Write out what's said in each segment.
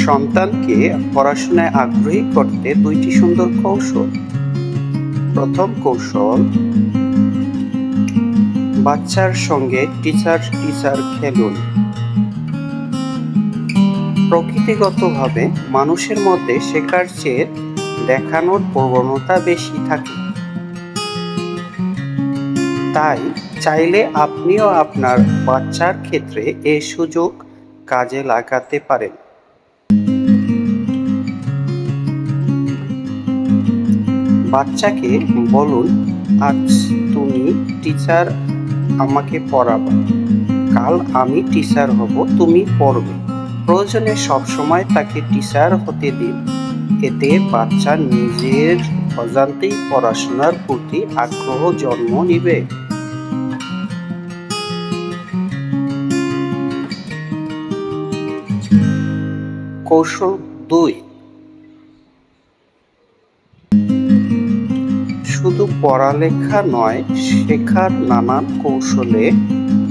সন্তানকে পড়াশোনায় আগ্রহী করতে ২টি সুন্দর কৌশল। প্রথম কৌশল, বাচ্চার সঙ্গে টিচার খেলুন। প্রকৃতিগতভাবে মানুষের মধ্যে শেখার চেয়ে দেখানোর প্রবণতা বেশি থাকে। তাই চাইলে আপনিও আপনার বাচ্চার ক্ষেত্রে এই সুযোগ কাজে লাগাতে পারেন। বাচ্চাকে বলুন, আজ তুমি টিচার আমাকে পড়াবা, কাল আমি টিচার হব, তুমি পড়বে। প্রয়োজনে সবসময় তাকে টিচার হতে দিন। এতে বাচ্চা নিজের অজান্তেই পড়াশোনার প্রতি আগ্রহ জন্ম নিবে। কৌশল ২, শুধু পড়ালেখা নয়, শেখার নানান কৌশলে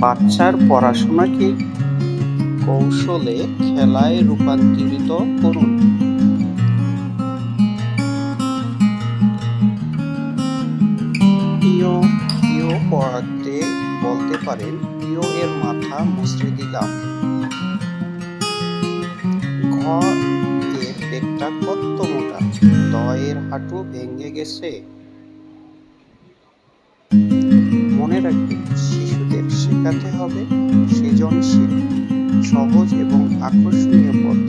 বাচ্চার পড়াশোনাকে খেলায় রূপান্তরিত করুন। প্রিয় পড়াতে বলতে পারেন, প্রিয় এর মাথা মুছড়ে দিলাম, ঘ এর পেটটা কত মোটা, দ এর হাঁটু ভেঙে গেছে। মনে রাখবেন, শিশুদের শেখাতে হবে সৃজনশীল, সহজ এবং আকর্ষণীয় পদ্ধতি।